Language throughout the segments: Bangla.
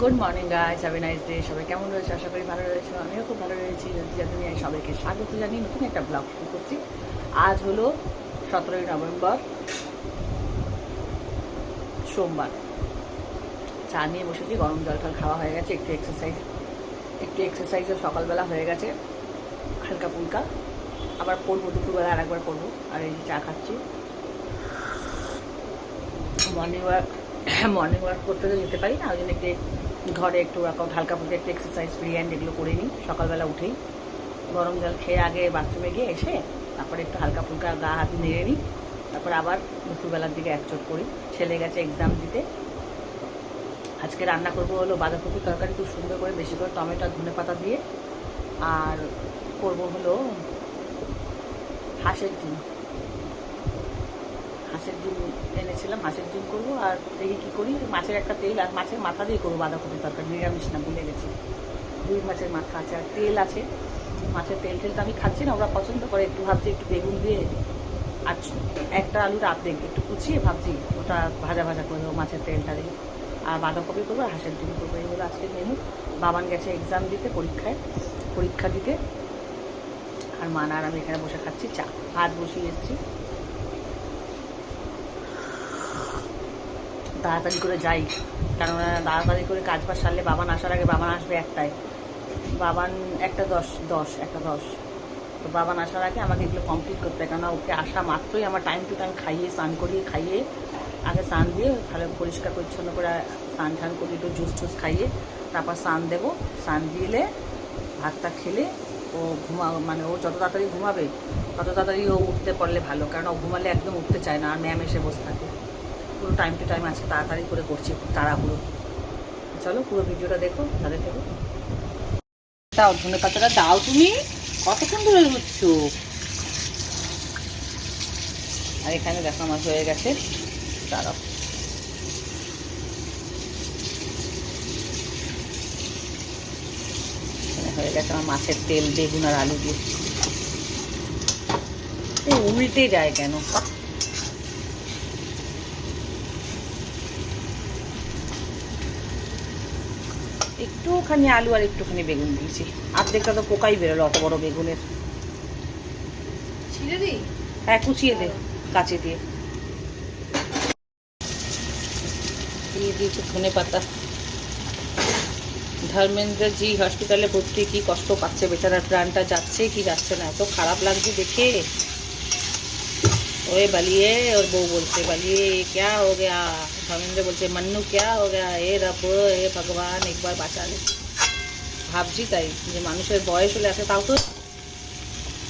Good morning guys, have a nice day. সবাই কেমন রয়েছে? আশা করি ভালো রয়েছে। আমিও খুব ভালো রয়েছি। দুনিয়ায় সবাইকে স্বাগত জানিয়ে নতুন একটা ব্লগ শুরু করছি। আজ হলো 17ই নভেম্বর, সোমবার। চা নিয়ে বসেছি, গরম জল খাওয়া হয়ে গেছে, একটু এক্সারসাইজও সকালবেলা হয়ে গেছে, হালকা ফুলকা। আবার পড়বো দুপুরবেলা, আর একবার পড়বো। আর এই যে চা খাচ্ছি। মর্নিং ওয়াক করতে তো যেতে পারি না, ওই জন্য একটু ঘরে একটু ওয়ার্কআউট, হালকা ফুলকা একটু এক্সারসাইজ, ফ্রি হ্যান্ড এগুলো করে নিই সকালবেলা উঠেই। গরম জল খেয়ে আগে বাথরুমে গিয়ে এসে তারপরে একটু হালকা ফুলকা গা হাত নেড়ে নিই। তারপর আবার দুপুরবেলার দিকে একচোট করি। ছেলে গেছে এক্সাম দিতে। আজকে রান্না করবো হলো বাঁধাকপি তরকারি, খুব সুন্দর করে বেশি করে টমেটো ধনে পাতা দিয়ে। আর করবো হলো হাঁসের ডিম এনেছিলাম, হাঁসের ডিম করবো। আর দেখি কী করি, মাছের একটা তেল আর মাছের মাথা দিয়ে করবো বাঁধাকপি তরকারি, নিরামিষ না, ভুলে গেছি। রুই মাছের মাথা আছে আর তেল আছে। মাছের তেল তো আমি খাচ্ছি না, ওরা পছন্দ করে। একটু ভাবছি একটু বেগুন দিয়ে আর একটা আলুর আর্ধেক একটু কুচিয়ে ভাবছি ওটা ভাজা ভাজা করে দেবো মাছের তেলটা দিয়ে। আর বাঁধাকপি করবো আর হাঁসের ডিম করবো, এইগুলো আজকের মেনু। বাবান গেছে এক্সাম দিতে, পরীক্ষা দিতে। আর মা আর আমি এখানে বসে খাচ্ছি চা। ভাত বসিয়ে এসেছি, তাড়াতাড়ি করে যাই, কেননা তাড়াতাড়ি করে কাজ বাজ সারলে বাবান আসার আগে, বাবান আসবে একটায়, বাবান একটা দশ, তো বাবান আসার আগে আমাকে এগুলো কমপ্লিট করতে হয়। কেননা ওকে আসা মাত্রই আমার টাইম টু টাইম স্নান খাইয়ে আগে স্নান দিয়ে ভালো পরিষ্কার পরিচ্ছন্ন করে স্নান ঠান করি, একটু জুস খাইয়ে তারপর স্নান দেবো। স্নান দিলে ভাতটা খেলে ও মানে ও যত তাড়াতাড়ি ঘুমাবে তত তাড়াতাড়ি ও উঠতে পারলে ভালো, কারণ ও ঘুমালে একদম উঠতে চায় না, আর ম্যাম এসে বসে থাকে। পুরো টাইম টু টাইম আজকে তাড়াতাড়ি করে করছি, তাড়াহুড়ো। চলো পুরো ভিডিওটা দেখো, সাথে থেকো। দাও ধনে পাতাটা দাও, তুমি কতক্ষণ ধরে হচ্ছ। আর এখানে দেখো আমার হয়ে গেছে, দাঁড়াও। হয়ে গেছে আমার মাছের তেল, বেগুন আর আলু দিয়ে। উল্টে যায় কেন? একটুখানি আলু আর একটুখানি বেগুন দিয়েছি, অর্ধেকটা তো পোকাই বেরোলো অত বড় বেগুনের। ছিঁড়ে দিই? হ্যাঁ, কুচিয়ে দে কাঁচি দিয়ে। দিয়ে দিয়েছি ধনে পাতা। ধর্মেন্দ্র জি হসপিটালে ভর্তি, কি কষ্ট পাচ্ছে বেচারার, প্রাণটা যাচ্ছে কি যাচ্ছে না, এত খারাপ লাগছে দেখে। ওই বালিয়ে, ওর বউ বলছে বালিয়ে क्या हो गया, ধর্মেন্দ্র বলছে মন্নু क्या हो गया, এ রব এ ভগবান একবার বাঁচালে। ভাবছি তাই যে মানুষের বয়স হলে আসে, তাও তো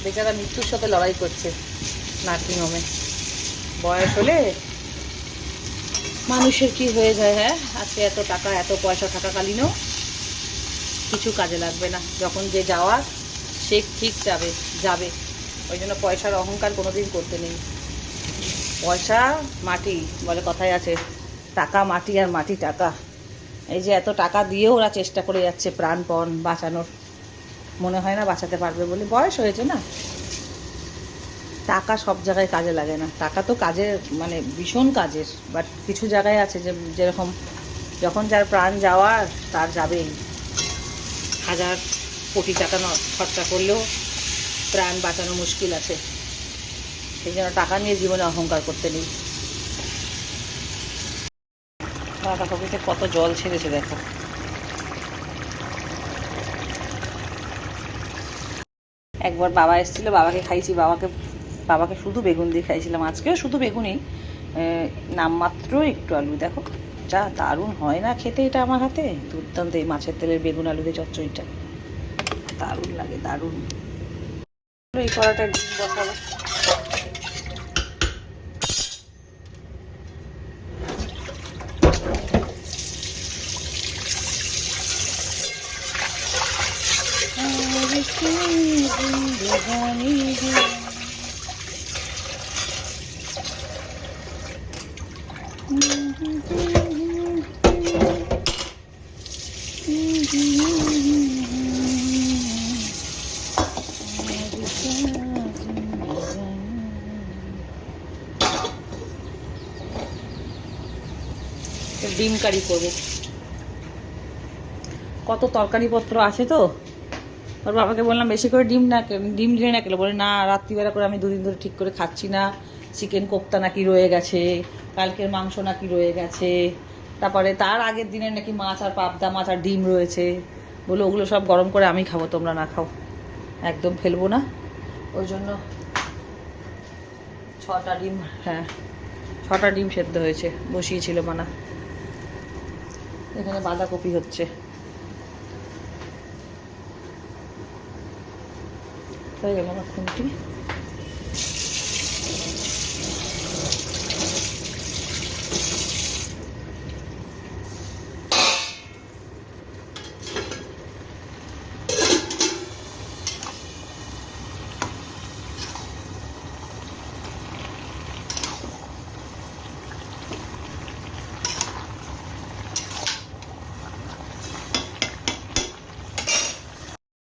বেচারা মৃত্যুর সাথে লড়াই করছে নার্সিংহোমে। বয়স হলে মানুষের কি হয়ে যায়। হ্যাঁ, আজকে এত টাকা এত পয়সা থাকাকালীনও কিছু কাজে লাগবে না, যখন যে যাওয়ার সে ঠিক যাবে। ওই জন্য পয়সার অহংকার কোনোদিন করতে নেই। পয়সা মাটি, বলে কথায় আছে, টাকা মাটি আর মাটি টাকা। এই যে এত টাকা দিয়েও ওরা চেষ্টা করে যাচ্ছে প্রাণপণ বাঁচানোর, মনে হয় না বাঁচাতে পারবে বলে, বয়স হয়েছে না। টাকা সব জায়গায় কাজে লাগে না, টাকা তো কাজের মানে ভীষণ কাজের, বাট কিছু জায়গায় আছে যে যেরকম যখন যার প্রাণ যাওয়ার তার যাবেই, হাজার কোটি টাকা খরচা করলেও প্রাণ বাঁচানো মুশকিল আছে। সেই জন্য টাকা নিয়ে জীবনে অহংকার করতে নেই। বাঁধাকপিতে কত জল ছেড়েছে দেখো। একবার বাবা এসেছিল, বাবাকে খাইছি, বাবাকে শুধু বেগুন দিয়ে খাইছিলাম। আজকেও শুধু বেগুনই, নামমাত্র একটু আলু। দেখো যা দারুণ হয় না খেতে এটা আমার হাতে, দুর্দান্ত। এই মাছের তেলের বেগুন আলু দিয়ে চচ্চড়িটা দারুণ লাগে, দারুণ। এই কড়াটা ডিম বসাবো। ডিম কারি করবো। কত তরকারিপত্র আছে তো। ওর বাবাকে বললাম বেশি করে ডিম দিয়ে না খেলে, বলে না রাত্রিবেলা করে আমি 2 দিন ধরে ঠিক করে খাচ্ছি না, চিকেন কোপ্তা নাকি রয়ে গেছে, কালকের মাংস নাকি রয়ে গেছে, তারপরে তার আগের দিনের নাকি মাছ আর পাবদা মাছ আর ডিম রয়েছে, বলে ওগুলো সব গরম করে আমি খাবো, তোমরা না খাও, একদম ফেলবো না। ওই জন্য 6টা ডিম, হ্যাঁ 6টা ডিম সেদ্ধ হয়েছে, বসিয়েছিল মানা। এখানে বাঁধাকপি হচ্ছে, হয়ে গেল আমার খুন্তি।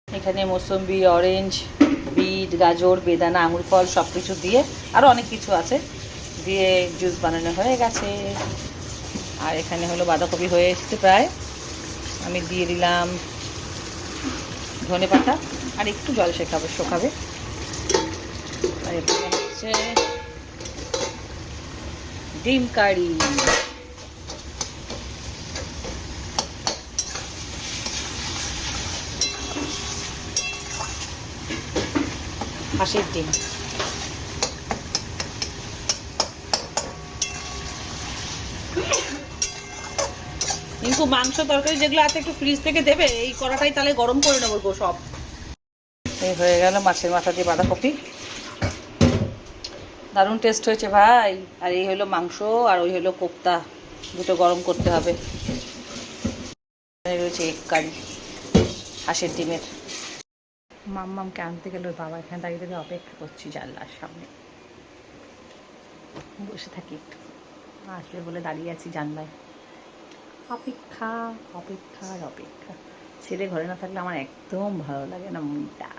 এখানে মৌসম্বি, অরেঞ্জ, বিট, গাজর, বেদানা, আঙুর ফল সব কিছু দিয়ে, আরও অনেক কিছু আছে দিয়ে জুস বানানো হয়ে গেছে। আর এখানে হলো বাঁধাকপি হয়ে এসেছে প্রায়, আমি দিয়ে দিলাম ধনেপাতা আর একটু জল শোকাবে। আর এখানে হচ্ছে ডিম কারি। হাঁসের ডিম, কিন্তু মাংস তরকারি যেগুলো আছে একটু ফ্রিজ থেকে দেবে, এই কড়াটাই তাহলে গরম করে নেবো গো সব। এই হয়ে গেল মাছের মাথা দিয়ে বাঁধাকপি, দারুণ টেস্ট হয়েছে ভাই। আর এই হলো মাংস আর ওই হলো কোপ্তা, দুটো গরম করতে হবে। রয়েছে এগ কারি হাঁসের ডিমের। মাম্মামকে আনতে গেল ওর বাবা, এখানে দাঁড়িয়ে থেকে অপেক্ষা করছি জানলার সামনে, বসে থাকি একটু, আসবে বলে দাঁড়িয়ে আছি জানলায়, অপেক্ষা অপেক্ষা আর অপেক্ষা। ছেলে ঘরে না থাকলে আমার একদম ভালো লাগে না মনটা,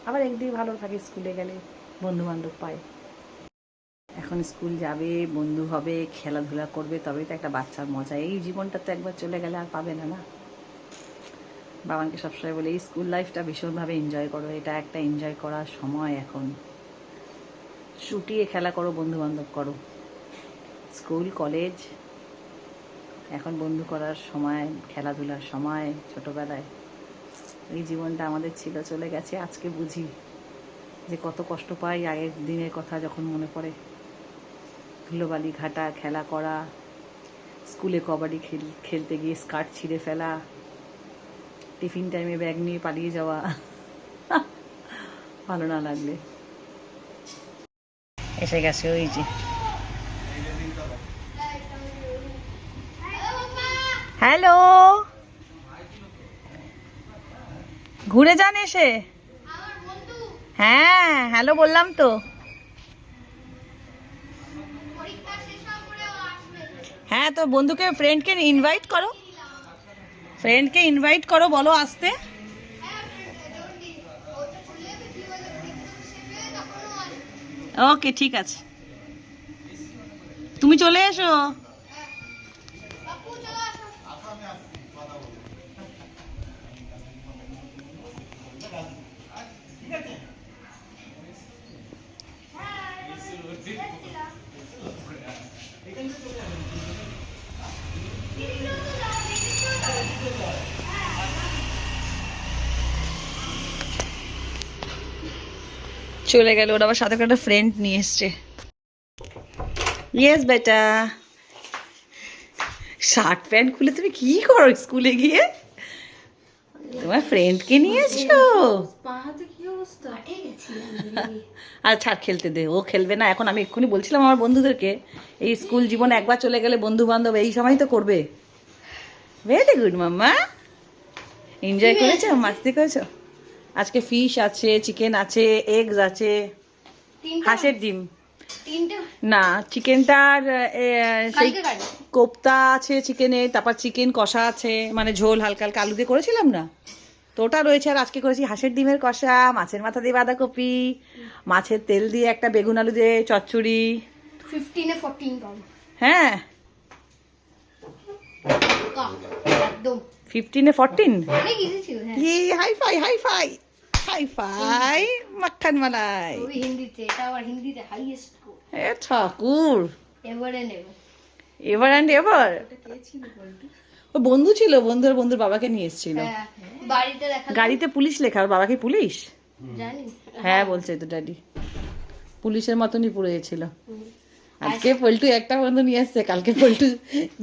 আবার একদিকে ভালো থাকে স্কুলে গেলে বন্ধু বান্ধব পায়। এখন স্কুল যাবে, বন্ধু হবে, খেলাধুলা করবে, তবেই তো একটা বাচ্চার মজা। এই জীবনটা তো একবার চলে গেলে আর পাবে না। না, বাবাকে সবসময় বলে এই স্কুল লাইফটা ভীষণভাবে এনজয় করো, এটা একটা এনজয় করার সময়। এখন ছুটিয়ে খেলা করো, বন্ধু বান্ধব করো। স্কুল কলেজ এখন বন্ধু করার সময়, খেলাধুলার সময়। ছোটোবেলায় এই জীবনটা আমাদের ছিল, চলে গেছে। আজকে বুঝি যে কত কষ্ট পাই আগের দিনের কথা যখন মনে পড়ে। ধুলোবালি ঘাটা, খেলা করা, স্কুলে কবাডি খেলতে গিয়ে স্কার্ট ছিঁড়ে ফেলা, টিফিন টাইমে ব্যাগ নিয়ে পালিয়ে যাওয়া, ভালো না লাগলে। এসে গেছে ওই যে, হ্যালো, ঘুরে যান এসে। হ্যাঁ হ্যালো বললাম তো। হ্যাঁ তো বন্ধুকে, ফ্রেন্ডকে ইনভাইট করো, ফ্রেন্ডকে ইনভাইট করো, বলো আসতে। ওকে ঠিক আছে, তুমি চলে এসো। চলে গেল, ওরা আবার সাথে করে একটা ফ্রেন্ড নিয়ে এসছে। ইয়েস বেটা, শার্ট প্যান্ট খুলে তুমি কি করো স্কুলে গিয়ে? তোমার ফ্রেন্ডকে নিয়ে এসছো? আর ছাড়, খেলতে দে, ও খেলবে না এখন। আমি এক্ষুনি বলছিলাম আমার বন্ধুদেরকে, এই স্কুল জীবন একবার চলে গেলে বন্ধু বান্ধব এই সময় তো করবে। ভেরি গুড মাম্মা, এনজয় করেছো, মাস্তি করেছো। আজকে ফিশ আছে, চিকেন আছে, এগস আছে, হাঁসের ডিম না, চিকেনটার সেই কোপ্তা আছে চিকেনের, তারপর চিকেন কষা আছে, মানে ঝোল হালকা হালকা আলু দিয়ে করেছিলাম না তো ওটা রয়েছে। আর আজকে করেছি হাঁসের ডিমের কষা, মাছের মাথা দিয়ে বাঁধাকপি, মাছের তেল দিয়ে একটা বেগুন আলু দিয়ে চচ্চড়ি। 15-14 পাবো। হ্যাঁ পাক্কা একদম 15 এ 14 অনেক ইজি ছিল। হ্যাঁ ये hifi hifi hifi मक्खन मलाई ওই হিন্দিতে, এটা আবার হিন্দিতে হাইয়েস্ট স্কোর ए Thakur ever and ever. Ever and ever ও বন্ধু ছিল, বন্ধুর বাবাকে নিয়ে এসেছিল। হ্যাঁ বাড়িতে দেখা গাড়িতে পুলিশ লেখা, ওর বাবা কি পুলিশ? জানি। হ্যাঁ বলছে তো ড্যাডি, পুলিশের মতনই পুরো ছিল। আজকে পল্টু একটা বন্ধু নিয়ে আসছে, কালকে পল্টু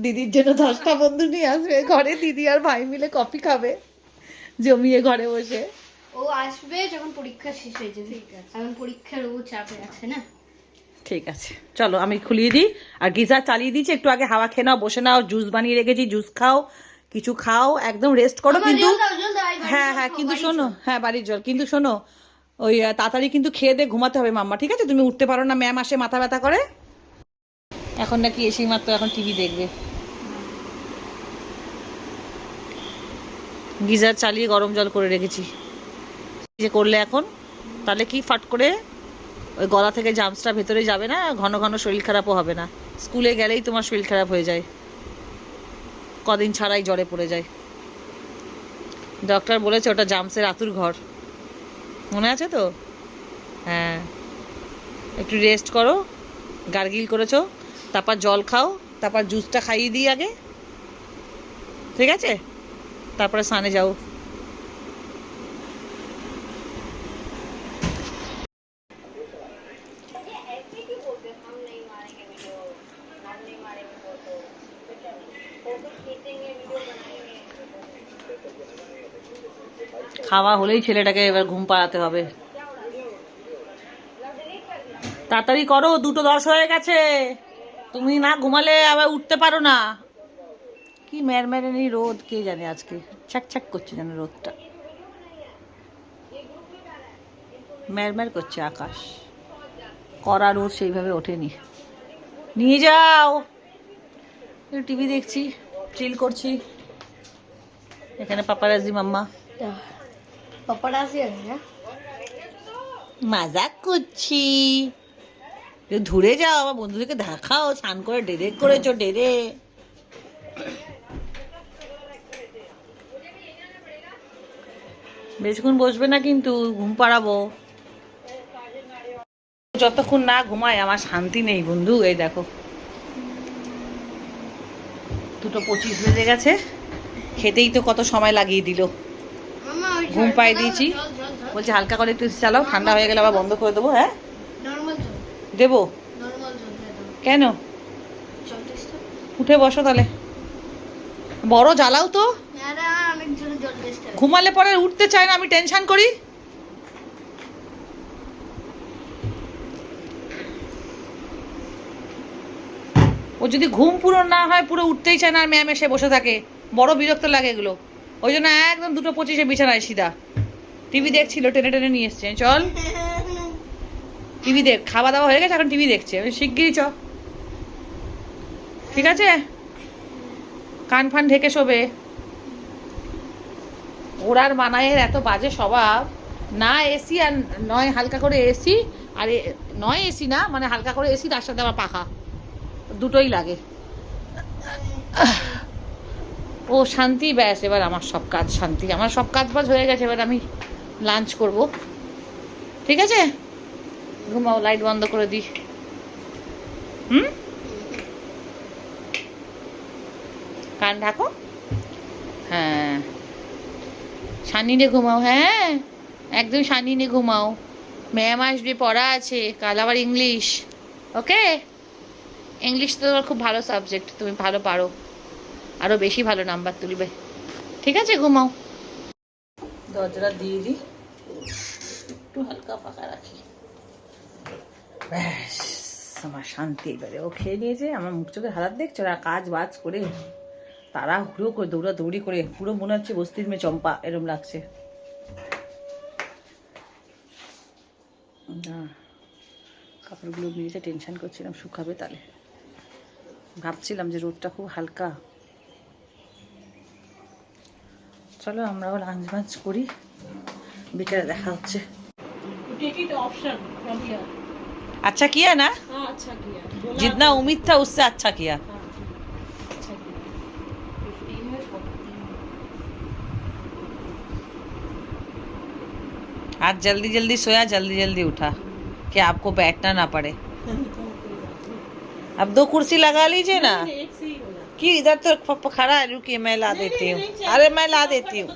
দিদির জন্য 10টা বন্ধু নিয়ে আসবে। ঘরে দিদি আর ভাই মিলে কফি খাবে জমিয়ে ঘরে বসে। ও আসবে যখন পরীক্ষা শেষ হয়ে যাবে। এখন পরীক্ষার ও চাপে আছে না। ঠিক আছে চলো আমি খুলিয়ে দিই, আর গিজার চালিয়ে দিচ্ছি, একটু আগে হাওয়া খেয়ে নাও, বসে নাও, জুস বানিয়ে রেখেছি, জুস খাও, কিছু খাও, একদম রেস্ট করো। কিন্তু হ্যাঁ হ্যাঁ কিন্তু শোনো, হ্যাঁ বাড়ির জল, কিন্তু শোনো ওই তাড়াতাড়ি কিন্তু খেয়ে দিয়ে ঘুমাতে হবে মাম্মা, ঠিক আছে? তুমি উঠতে পারো না, ম্যাম আসে মাথা ব্যথা করে। এখন নাকি এসেই মাত্র এখন টিভি দেখবে। গিজার চালিয়ে গরম জল করে রেখেছি, যে করলে এখন তাহলে কি ফাট করে ওই গলা থেকে জামসটা ভেতরে যাবে না, ঘন ঘন শরীর খারাপও হবে না। স্কুলে গেলেই তোমার শরীর খারাপ হয়ে যায়, কদিন ছাড়াই জ্বরে পড়ে যায়। ডক্টর বলেছে ওটা জামসের আতুর ঘর, মনে আছে তো? হ্যাঁ একটু রেস্ট করো, গার্গিল করেছো, তারপর জল খাও, তারপর জুসটা খাইয়ে দিই আগে, ঠিক আছে? তারপরে স্নানে যাও। খাওয়া হলেই ছেলেটাকে এবার ঘুম পাড়াতে হবে, তাড়াতাড়ি করো, 2:10 হয়ে গেছে, তুমি না ঘুমালে আবার উঠতে পারো না। কি ম্যারম্যারেনি রোদ, কে জানে আজকে ছ্যাক করছে যেন রোদটা, ম্যারম্যার করছে আকাশ, কড়া রোদ সেইভাবে ওঠেনি। নিয়ে যাও, টিভি দেখছি, চিল করছি, এখানে পাপারাজি মাম্মা পাপারাজি আছে না, মজাক করছি। ধরে যাও, আমার বন্ধুদেরকে দেখাও স্নান করে ডেরে করেছো, ডেরে। বেশিক্ষণ বসবে না কিন্তু, ঘুম পাড়াবো। যতক্ষণ না ঘুমায় আমার শান্তি নেই বন্ধু। এই দেখো 2:25 বেজে গেছে, খেতেই তো কত সময় লাগিয়ে দিল। ঘুম পাই দিয়েছি, বলছি হালকা করে একটু চালাও, ঠান্ডা হয়ে গেলে আবার বন্ধ করে দেবো। হ্যাঁ দেবো, কেন? উঠে বসো তাহলে, বড় জ্বালাও তো, ঘুমালে পরে উঠতে চায় না, আমি টেনশন করি। ও যদি ঘুম পুরো না হয়, পুরো উঠতেই চায় না, আর ম্যাম এসে বসে থাকে, বড় বিরক্ত লাগে এগুলো। ওই জন্য একদম 2:25 বিছানায় সিধা, টিভি দেখছিল, টেনে টেনে নিয়ে এসছে। চল টিভি দেখ, খাওয়া দাওয়া হয়ে গেছে, এখন টিভি দেখছে, শিগগিরই চ, ঠিক আছে? কান ফান ঢেকে শোবে। ওরার মানায়ের এত বাজে স্বভাব, না এসি আর নয় হালকা করে এসি, আর নয় এসি না, মানে হালকা করে এসি, তার সাথে আমার পাখা, দুটোই লাগে। ও শান্তি, ব্যাস এবার আমার সব কাজ শান্তি, আমার সব কাজ বাজ হয়ে গেছে, এবার আমি লাঞ্চ করব, ঠিক আছে? ঘুমাও, লাইট বন্ধ করে দিই। কান ঢাকো, হ্যাঁ শানিনে ঘুমাও, হ্যাঁ একদম শানিনে ঘুমাও। ম্যাম আসবে, পড়া আছে কাল, আবার ইংলিশ, ওকে? ইংলিশ তো তোমার খুব ভালো সাবজেক্ট, তুমি ভালো পারো, আরও বেশি ভালো নাম্বার তুলবে, ঠিক আছে? ঘুমাও। দরজাটা দিয়ে দিই, একটু হালকা ফাঁকা রাখি, ব্যাস আমার শান্তি। এবারে ও খেয়ে নিয়েছে, আমার মুখ চোখের হালাত দেখছো না, কাজ বাজ করে তাড়াহুড়ো করে দৌড়াদৌড়ি করে পুরো মনে হচ্ছে বস্তির মেয়ে চম্পা, এরম লাগছে না। কাপড়গুলো নিয়েছে, টেনশন করছিলাম শুকাবে, তাহলে ভাবছিলাম যে রোদটা খুব হালকা। চলো আমরাও লাঞ্চ বাঞ্চ করি, বিকেলে দেখা হচ্ছে। अच्छा किया ना? हाँ अच्छा किया, जितना उम्मीद था उससे अच्छा किया। 15 आज जल्दी जल्दी सोया, जल्दी जल्दी उठा कि आपको बैठना ना पड़े। अब 2 कुर्सी लगा लीजिए ना। कि इधर तो खड़ा है, रुकिए मैं ला देती हूँ। अरे मैं ला देती हूँ।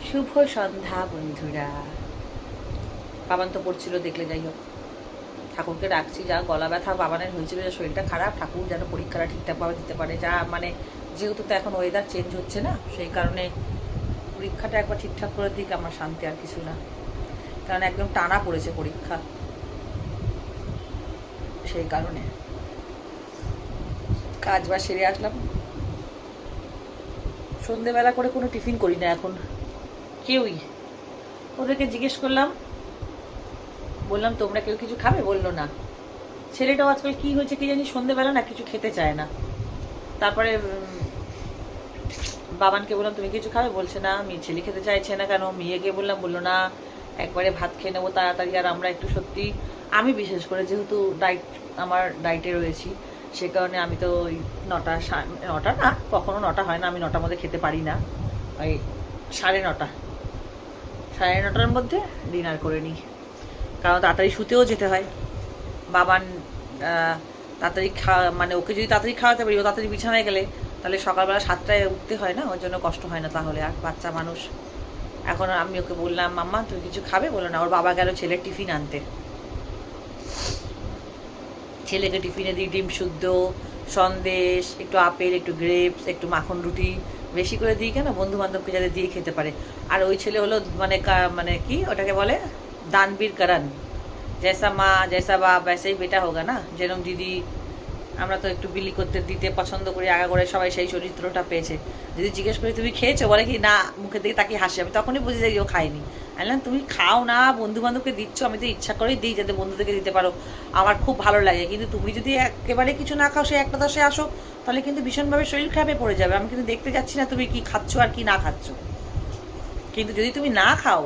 শুভ সন্ধ্যা বন্ধুরা। বাবান তো পড়ছিল দেখলে, যাই হোক ঠাকুরকে ডাকছি, যা গলা ব্যথা বাবানের হয়েছিল, যে শরীরটা খারাপ, ঠাকুর যেন পরীক্ষাটা ঠিকঠাকভাবে দিতে পারে, যা মানে যেহেতু তো এখন ওয়েদার চেঞ্জ হচ্ছে না, সেই কারণে পরীক্ষাটা একবার ঠিকঠাক করে দিক, আমার শান্তি আর কিছু না, কারণ একদম টানা পড়েছে পরীক্ষা, সেই কারণে কাজ বা সেরে আসলাম। সন্ধেবেলা করে কোনো টিফিন করি না এখন কেউই। ওদেরকে জিজ্ঞেস করলাম, বললাম তোমরা কেউ কিছু খাবে, বললো না। ছেলেটাও আজকাল কি হয়েছে কি জানি, সন্ধেবেলা না কিছু খেতে চায় না। তারপরে বাবানকে বললাম তুমি কিছু খাবে, বলছে না। ছেলে খেতে চাইছে না কেন, মেয়েকে বললাম, বললো না একবারে ভাত খেয়ে নেবো তাড়াতাড়ি। আর আমরা একটু সত্যি, আমি বিশেষ করে যেহেতু আমার ডায়েটে রয়েছি, সে কারণে আমি তো ওই 9টা না, কখনো 9টা হয় না, আমি 9টার মধ্যে খেতে পারি না, ওই 9:30 মধ্যে ডিনার করে নিই, কারণ তাড়াতাড়ি শুতেও যেতে হয়। বাবান তাড়াতাড়ি মানে ওকে যদি তাড়াতাড়ি খাওয়াতে পারি, ও তাড়াতাড়ি বিছানায় গেলে তাহলে সকালবেলা 7টায় উঠতে হয় না, ওর জন্য কষ্ট হয় না তাহলে। আর বাচ্চা মানুষ, এখন আমি ওকে বললাম মাম্মা তুমি কিছু খাবে, বলো না। ওর বাবা গেল ছেলের টিফিন আনতে, ছেলেকে টিফিনে দিই ডিম শুদ্ধ, সন্দেশ, একটু আপেল, একটু গ্রেপস, একটু মাখন রুটি বেশি করে দিই, কেন বন্ধু বান্ধবকে যাতে দিয়ে খেতে পারে। আর ওই ছেলে হলো মানে কি ওটাকে বলে, দানবীর করণ, জैसा মা জैसा বাপ वैसे ही बेटा होगा না। যেরকম দিদি, আমরা তো একটু বিলি করতে দিতে পছন্দ করি, আগা করে সবাই সেই চরিত্রটা পেয়েছে। যদি জিজ্ঞেস করি তুমি খেয়েছো, বলে কি না, মুখের দিকে তাকিয়ে হাসি। আমি তখনই বুঝে যাই ও খায়নি। আমি তুমি খাও না, বন্ধু বান্ধবকে দিচ্ছ, আমি তো ইচ্ছা করেই দিই যাতে বন্ধুদেরকে দিতে পারো, আমার খুব ভালো লাগে। কিন্তু তুমি যদি একেবারে কিছু না খাও, সে একটা দশে আসো, তাহলে কিন্তু ভীষণভাবে শরীর খারাপে পড়ে যাবে। আমি কিন্তু দেখতে যাচ্ছি না তুমি কি খাচ্ছ আর কি না খাচ্ছ। কিন্তু যদি তুমি না খাও,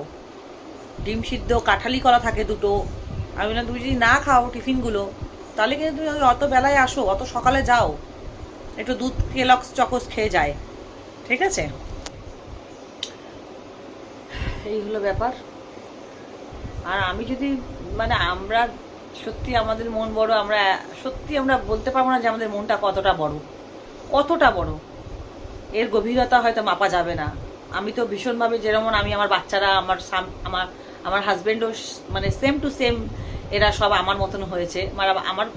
ডিম সিদ্ধ, কাঁঠালি কলা থাকে 2টো, আমি বললাম তুমি যদি না খাও টিফিনগুলো, তাহলে কিন্তু তুমি অত বেলায় আসো, অত সকালে যাও, একটু দুধ কেলক্স চকোস খেয়ে যায়, ঠিক আছে। এই হলো ব্যাপার। আর আমি যদি মানে আমরা সত্যি আমাদের মন বড়, আমরা সত্যি আমরা বলতে পারবো না যে আমাদের মনটা কতটা বড়, কতটা বড়, এর গভীরতা হয়তো মাপা যাবে না। আমি তো ভীষণভাবে, যেমন আমি আমার বাচ্চারা, আমার আমার হাজব্যান্ডও মানে সেম টু সেম, এরা সব আমার মতন হয়েছে। আমার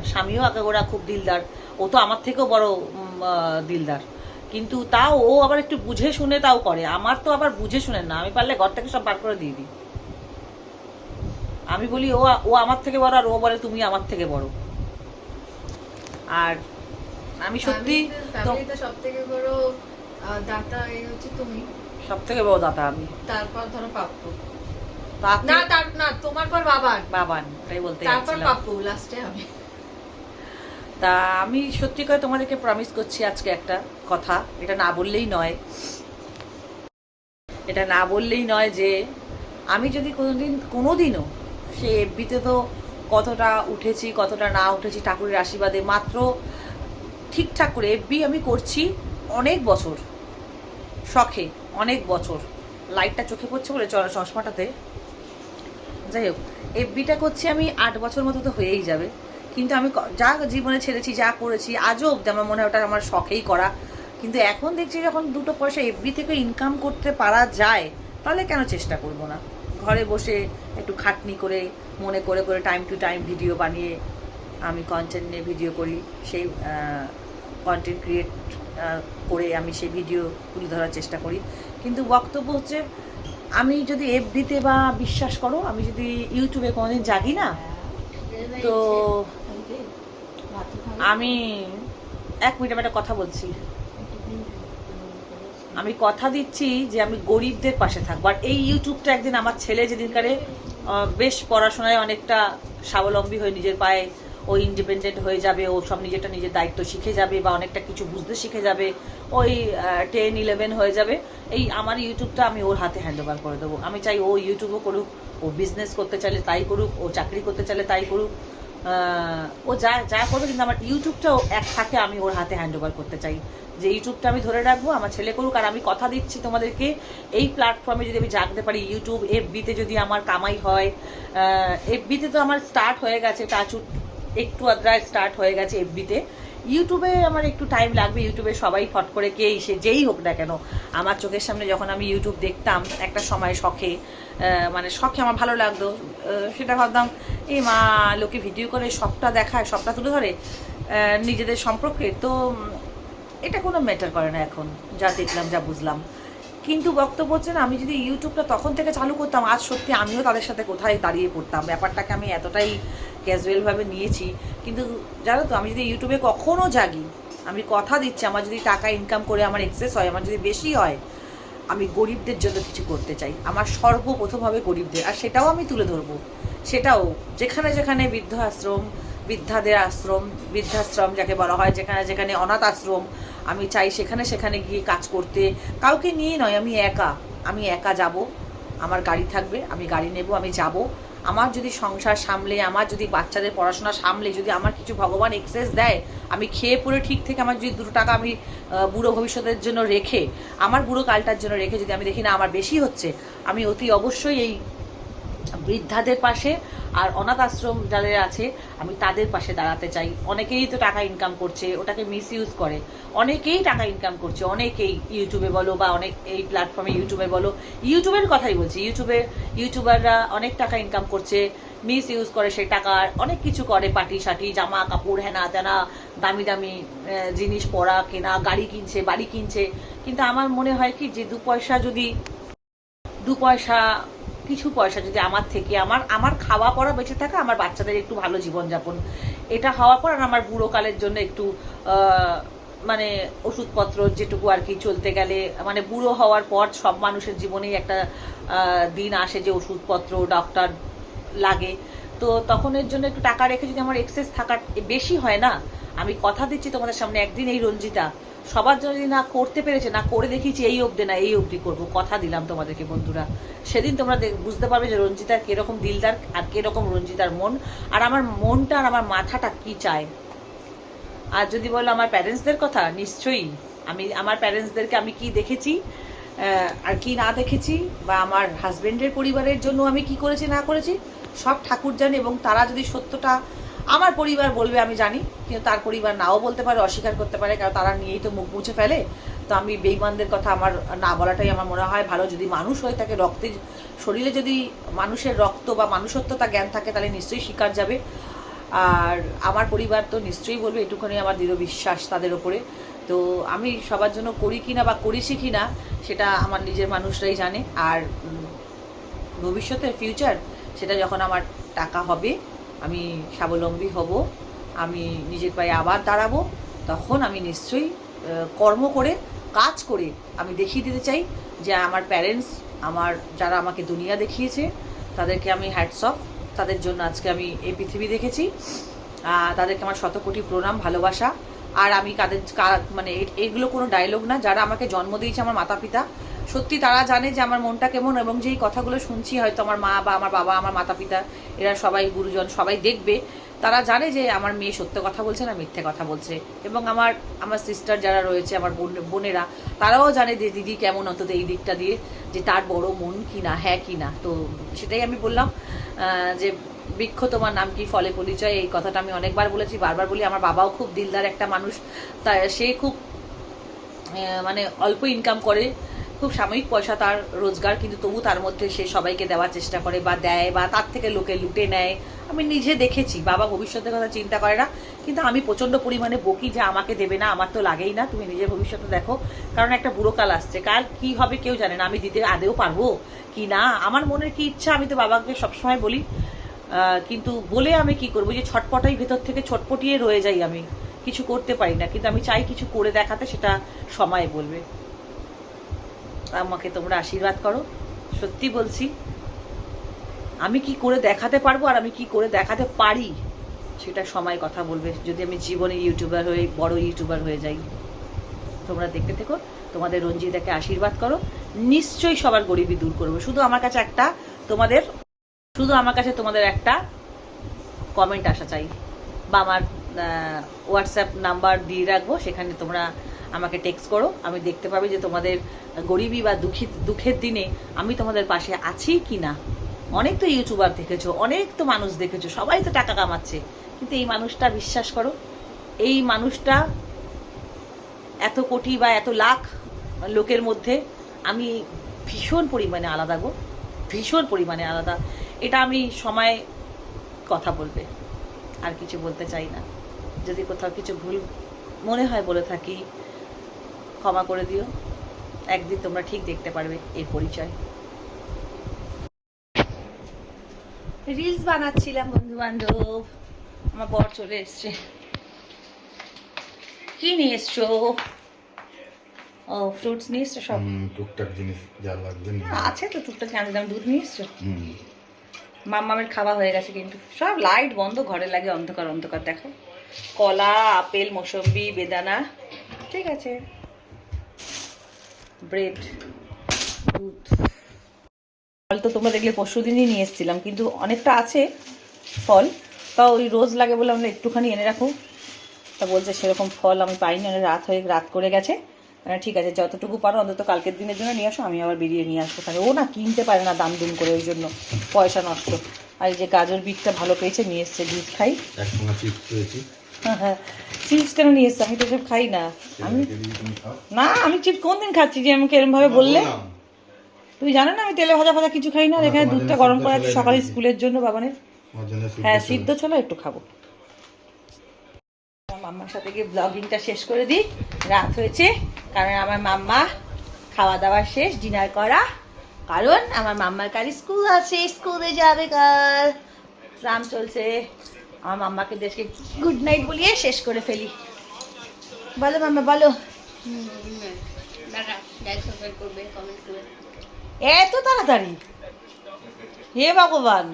স্বামীও আগাগোড়া খুব দিলদার, ও তো আমার থেকেও বড় দিলদার, কিন্তু তাও ও আবার একটু বুঝে শুনে তাও করে। আমার তো আবার বুঝে শুনে না, আমি পারলে ঘর থেকে সব বার করে দিয়ে দিই। আমি বলি ও আমার থেকে বড়, আর ও বলে তুমি আমার থেকে বড়। আর আমি সত্যি সব থেকে বড় দাতা হচ্ছে তুমি, সব থেকে বড় দাতা আমি, তারপর ধরো পাপ্পু, না না তোমার পর বাবান, তাই বলতে তারপর পাপ্পু, লাস্টে আমি। তা আমি সত্যি করে তোমাদেরকে প্রমিস করছি আজকে একটা কথা, এটা না বললেই নয়, যে আমি যদি কোনোদিনও সে এফবিতে তো কতটা উঠেছি কতটা না উঠেছি ঠাকুরের আশীর্বাদে, মাত্র ঠিকঠাক করে এফবি আমি করছি অনেক বছর, শখে অনেক বছর। লাইটটা চোখে পড়ছে বলে চশমাটাতে, যাই হোক এফবিটা করছি আমি 8 বছর মতো তো হয়েই যাবে। কিন্তু আমি যা জীবনে ছেড়েছি, যা করেছি, আজও অব্দি আমার মনে হয় ওটা আমার শখেই করা। কিন্তু এখন দেখছি যখন 2টো পয়সা এফবি থেকে ইনকাম করতে পারা যায়, তাহলে কেন চেষ্টা করব না। ঘরে বসে একটু খাটনি করে, মনে করে করে টাইম টু টাইম ভিডিও বানিয়ে আমি কন্টেন্ট নিয়ে ভিডিও করি, সেই কন্টেন্ট ক্রিয়েট করে আমি সেই ভিডিও তুলে ধরার চেষ্টা করি। কিন্তু বক্তব্য হচ্ছে, আমি যদি এফবিতে বা বিশ্বাস করো, আমি যদি ইউটিউবে কোনোদিন জাগি না, তো আমি 1 মিনিট আমি একটা কথা বলছি, আমি কথা দিচ্ছি যে আমি গরিবদের পাশে থাকবো। আর এই ইউটিউবটা একদিন আমার ছেলে যেদিনকারে বেশ পড়াশোনায় অনেকটা স্বাবলম্বী হয়ে নিজের পায়ে ও ইন্ডিপেন্ডেন্ট হয়ে যাবে, ও সব নিজের দায়িত্ব শিখে যাবে বা অনেকটা কিছু বুঝতে শিখে যাবে, ওই 10-11 হয়ে যাবে, এই আমার ইউটিউবটা আমি ওর হাতে হ্যান্ড ওভার করে দেবো। আমি চাই ও ইউটিউবও করুক, ও বিজনেস করতে চাইলে তাই করুক, ও চাকরি করতে চাইলে তাই করুক, ও ও যা যা করবে, কিন্তু আমার ইউটিউবটাও এক থাকে আমি ওর হাতে হ্যান্ড ওভার করতে চাই, যে ইউটিউবটা আমি ধরে রাখবো, আমার ছেলে করুক। আর আমি কথা দিচ্ছি তোমাদেরকে, এই প্ল্যাটফর্মে যদি আমি জাগতে পারি, ইউটিউব এফবিতে যদি আমার কামাই হয়, এফবিতে তো আমার স্টার্ট হয়ে গেছে, টাচুট একটু আদ্রায় স্টার্ট হয়ে গেছে এফবিতে। ইউটিউবে আমার একটু টাইম লাগবে, ইউটিউবে সবাই ফট করে কে সে যেই হোক না কেন, আমার চোখের সামনে যখন আমি ইউটিউব দেখতাম একটা সময় শখে, মানে শখে আমার ভালো লাগতো, সেটা ভাবতাম এই মা লোকে ভিডিও করে সবটা দেখায়, সবটা তুলে ধরে নিজেদের সম্পর্কে, তো এটা কোনো ম্যাটার করে না এখন, যা দেখলাম যা বুঝলাম। কিন্তু বক্তব্য হচ্ছে না, আমি যদি ইউটিউবটা তখন থেকে চালু করতাম, আজ সত্যি আমিও তাদের সাথে কোথায় দাঁড়িয়ে পড়তাম। ব্যাপারটাকে আমি এতটাই ক্যাজুয়ালভাবে নিয়েছি, কিন্তু জানো তো, আমি যদি ইউটিউবে কখনও জাগি, আমি কথা দিচ্ছি, আমার যদি টাকা ইনকাম করে আমার এক্সেস হয়, আমার যদি বেশি হয়, আমি গরিবদের জন্য কিছু করতে চাই, আমার সর্বপ্রথম হবে গরিবদের, আর সেটাও আমি তুলে ধরবো। সেটাও যেখানে যেখানে বৃদ্ধাশ্রম যাকে বলা হয়, যেখানে যেখানে অনাথ আশ্রম, আমি চাই সেখানে সেখানে গিয়ে কাজ করতে, কাউকে নিয়ে নয়, আমি একা যাব, আমার গাড়ি থাকবে, আমি গাড়ি নেব, আমি যাব, আমার যদি সংসার সামলে, আমার যদি বাচ্চাদের পড়াশোনা সামলে, যদি আমার কিছু ভগবান এক্সেস দেয়, আমি খেয়ে পরে ঠিক থেকে আমার যদি 2 টাকা আমি বুড়ো ভবিষ্যতের জন্য রেখে, আমার বুড়ো কালটার জন্য রেখে, যদি আমি দেখি না আমার বেশি হচ্ছে, আমি অতি অবশ্যই এই বৃদ্ধাদের পাশে আর অনাথ আশ্রম যাদের আছে আমি তাদের পাশে দাঁড়াতে চাই। অনেকেই তো টাকা ইনকাম করছে, ওটাকে মিস ইউজ করে, অনেকেই টাকা ইনকাম করছে, অনেকেই ইউটিউবে বলো বা অনেক এই প্ল্যাটফর্মে ইউটিউবে বলো, ইউটিউবের কথাই বলছি, ইউটিউবাররা অনেক টাকা ইনকাম করছে, মিস ইউজ করে সেই টাকার, অনেক কিছু করে, পাটি সাটি জামা কাপড় হেনা তেনা, দামি দামি জিনিস পরা কেনা, গাড়ি কিনছে, বাড়ি কিনছে। কিন্তু আমার মনে হয় কি, যে দু পয়সা কিছু পয়সা যদি আমার থেকে, আমার খাওয়া পড়া বেঁচে থাকে, আমার বাচ্চাদের একটু ভালো জীবনযাপন, এটা হওয়ার পর, আর আমার বুড়োকালের জন্য একটু মানে ওষুধপত্র যেটুকু আর কি চলতে গেলে, মানে বুড়ো হওয়ার পর সব মানুষের জীবনেই একটা দিন আসে যে ওষুধপত্র ডক্টর লাগে, তো তখন এর জন্য একটু টাকা রেখে যদি আমার এক্সেস থাকার বেশি হয় না, আমি কথা দিচ্ছি তোমাদের সামনে, একদিন এই রঞ্জিতা সবার জন্য না করতে পেরেছে, না করে দেখিয়েছি এই অবধি, না এই অবধি করবো, কথা দিলাম তোমাদেরকে বন্ধুরা, সেদিন তোমরা বুঝতে পারবে যে রঞ্জিতার কিরকম দিলদার আর কিরকম রঞ্জিতার মন, আর আমার মনটা আর আমার মাথাটা কি চায়। আর যদি বলো আমার প্যারেন্টসদের কথা, নিশ্চয়ই আমি আমার প্যারেন্টসদেরকে আমি কি দেখেছি আর কি না দেখেছি, বা আমার হাজবেন্ডের পরিবারের জন্য আমি কি করেছি না করেছি, সব ঠাকুর জানে। এবং তারা যদি সত্যটা আমার পরিবার বলবে আমি জানি, কিন্তু তার পরিবার নাও বলতে পারে, অস্বীকার করতে পারে, কারণ তারা নিয়েই তো মুখ মুছে ফেলে। তো আমি বেঈমানদের কথা আমার না বলাটাই আমার মনে হয় ভালো। যদি মানুষ হয়ে থাকে, রক্তে শরীরে যদি মানুষের রক্ত বা মানুষত্বতা জ্ঞান থাকে, তাহলে নিশ্চয়ই স্বীকার যাবে। আর আমার পরিবার তো নিশ্চয়ই বলবে, এটুখানি আমার দৃঢ় বিশ্বাস তাদের ওপরে। তো আমি সবার জন্য করি কিনা বা করেছি কিনা সেটা আমার নিজের মানুষরাই জানে। আর ভবিষ্যতের ফিউচার, সেটা যখন আমার টাকা হবে, আমি স্বাবলম্বী হব, আমি নিজের পায়ে আবার দাঁড়াবো, তখন আমি নিশ্চয়ই কর্ম করে, কাজ করে আমি দেখিয়ে দিতে চাই যে আমার প্যারেন্টস, আমার যারা আমাকে দুনিয়া দেখিয়েছে, তাদেরকে আমি হ্যাটস অফ, তাদের জন্য আজকে আমি এই পৃথিবী দেখেছি, তাদেরকে আমার শত কোটি প্রণাম, ভালোবাসা। আর আমি মানে এগুলো কোনো ডায়লগ না, যারা আমাকে জন্ম দিয়েছে, আমার মাতা পিতা, সত্যি তারা জানে যে আমার মনটা কেমন, এবং যেই কথাগুলো শুনছি হয়তো আমার মা বা আমার বাবা, আমার মাতা পিতা, এরা সবাই গুরুজন, সবাই দেখবে, তারা জানে যে আমার মেয়ে সত্য কথা বলছে না মিথ্যে কথা বলছে। এবং আমার সিস্টার যারা রয়েছে, আমার বোনেরা, তারাও জানে যে দিদি কেমন, অন্তত এই দিকটা দিয়ে, যে তার বড় মন কি না, হ্যাঁ কি না। তো সেটাই আমি বললাম যে বৃক্ষ তোমার নাম কি, ফলে পরিচয়, এই কথাটা আমি অনেকবার বলেছি, বারবার বলি। আমার বাবাও খুব দিলদার একটা মানুষ, তাই সে খুব মানে অল্প ইনকাম করে, খুব সাময়িক পয়সা তার রোজগার, কিন্তু তবু তার মধ্যে সে সবাইকে দেওয়ার চেষ্টা করে, বা দেয়, বা তার থেকে লোকে লুটে নেয়। আমি নিজে দেখেছি। বাবা ভবিষ্যতের কথা চিন্তা করে না, কিন্তু আমি প্রচণ্ড পরিমাণে বকি যে আমাকে দেবে না, আমার তো লাগেই না, তুমি নিজের ভবিষ্যতে দেখো। কারণ একটা বুড়ো কাল আসছে, কাল কি হবে কেউ জানে না, আমি দিতে আদেও পারবো কি না, আমার মনের কি ইচ্ছা আমি তো বাবাকে সবসময় বলি, কিন্তু বলে আমি কি করবো, যে ছটপটাই ভেতর থেকে ছটপটিয়ে রয়ে যাই, আমি কিছু করতে পারি না। কিন্তু আমি চাই কিছু করে দেখাতে, সেটা সময় বলবে। আমাকে তোমরা আশীর্বাদ করো, সত্যি বলছি, আমি কি করে দেখাতে পারবো আর আমি কি করে দেখাতে পারি সেটা সময় কথা বলবে, যদি আমি জীবনে ইউটিউবার হয়ে বড় ইউটিউবার হয়ে যাই। তোমরা দেখতে থেকো, তোমাদের রঞ্জিতাকে আশীর্বাদ করো, নিশ্চয়ই সবার গরিবি দূর করবো। শুধু আমার কাছে তোমাদের একটা কমেন্ট আসা চাই, বা আমার হোয়াটসঅ্যাপ নাম্বার দিয়ে রাখবো, সেখানে তোমরা আমাকে টেক্সট করো। আমি দেখতে পাবি যে তোমাদের গরিবী বা দুঃখের দিনে আমি তোমাদের পাশে আছি কি না। অনেক তো ইউটিউবার দেখেছো, অনেক তো মানুষ দেখেছো, সবাই তো টাকা কামাচ্ছে, কিন্তু এই মানুষটা বিশ্বাস করো, এই মানুষটা এত কোটি বা এত লাখ লোকের মধ্যে আমি ভীষণ পরিমাণে আলাদা গো, ভীষণ পরিমাণে আলাদা। এটা আমি সময় কথা বলবে, আর কিছু বলতে চাই না। যদি কোথাও কিছু ভুল মনে হয় বলে থাকি, ক্ষমা করে দিও। একদিন তোমরা ঠিক দেখতে পারবে এর পরিচয়। রিলস বানাচ্ছিলাম বন্ধু বান্ধব, আমার বর চলে এসছে। কি নিয়ে এসছো? ও ফ্রুটস নিয়ে এসছো সব? টুকটাক জিনিস যা লাগবে নিয়ে আছে তো টুকটাক, আনতে দাম। দুধ নিয়ে এসছো? হুম। মাম্মামের খাওয়া হয়ে গেছে, কিন্তু সব লাইট বন্ধ, ঘরে লাগে অন্ধকার অন্ধকার। দেখো, কলা, আপেল, মৌসম্বি, বেদানা, ঠিক আছে, ব্রেড, দুধ। ফল তো তোমরা দেখলে পরশু দিনই নিয়ে এসেছিলাম, কিন্তু অনেকটা আছে ফল, তাও ওই রোজ লাগে বলে আমরা একটুখানি এনে রাখো। তা বলছে সেরকম ফল আমি পাইনি, অনেক রাত করে গেছে। ঠিক আছে, যতটুকু পারো অন্তত কালকের দিনের জন্য নিয়ে আসো, আমি আবার বেরিয়ে নিয়ে আসবো। তাহলে ও না কিনতে পারে না দাম দুম করে, ওই জন্য পয়সা নষ্ট। আর এই যে গাজর বিটটা ভালো পেয়েছে, নিয়ে এসছে, দুধ খাই। একসঙ্গে চিপস পেয়েছি। হ্যাঁ, চিপস কেন নিয়ে এসছে? আমি তো সব খাই না। আমি না, আমি চিপস কোন দিন খাচ্ছি যে আমাকে এরকম ভাবে বললে? তুমি জানো না আমি তেলে ভাজা কিছু খাই না। আর এখানে দুধটা গরম করে আছে সকালে স্কুলের জন্য বাবানের। হ্যাঁ, সিদ্ধ ছোলা একটু খাবো। মাম্মার সাথে গিয়ে ব্লগিংটা শেষ করে দিই, রাত হয়েছে। কারণ আমার মাম্মা খাওয়া দাওয়া শেষ, ডিনার করা, কারণ আমার মাম্মার কাল স্কুল আছে, স্কুলে যাবে কাল, ট্রাম চলছে। আমার মাম্মাকে দেশকে গুড নাইট বলিয়ে শেষ করে ফেলি। বলো মাম্মা, বলো। এত তাড়াতাড়ি? হে ভগবান।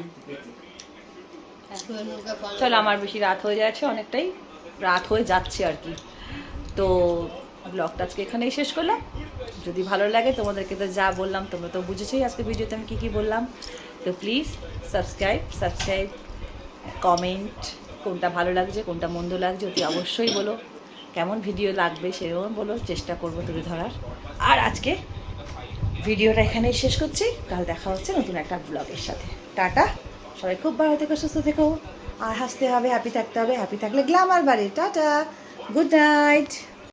চলো, আমার বেশি রাত হয়ে যাচ্ছে, অনেকটাই রাত হয়ে যাচ্ছে আর কি। তো ব্লগটা আজকে এখানেই শেষ করলাম। যদি ভালো লাগে, তোমাদেরকে তো যা বললাম তোমরা তো বুঝেছোই আজকে ভিডিওতে আমি কী বললাম। তো প্লিজ সাবস্ক্রাইব, কমেন্ট, কোনটা ভালো লাগছে কোনটা মন্দ লাগছে অতি অবশ্যই বলো। কেমন ভিডিও লাগবে সেরকম বলো, চেষ্টা করবো তুলে ধরার। আর আজকে ভিডিওটা এখানেই শেষ করছি, কাল দেখা হচ্ছে নতুন একটা ব্লগের সাথে। টাটা, সবাই খুব ভালো থেকো, সুস্থ থেকো, আর হাসতে হবে, হ্যাপি থাকতে হবে। হ্যাপি থাকলে গ্ল্যামার বাড়ে। Tata, good night.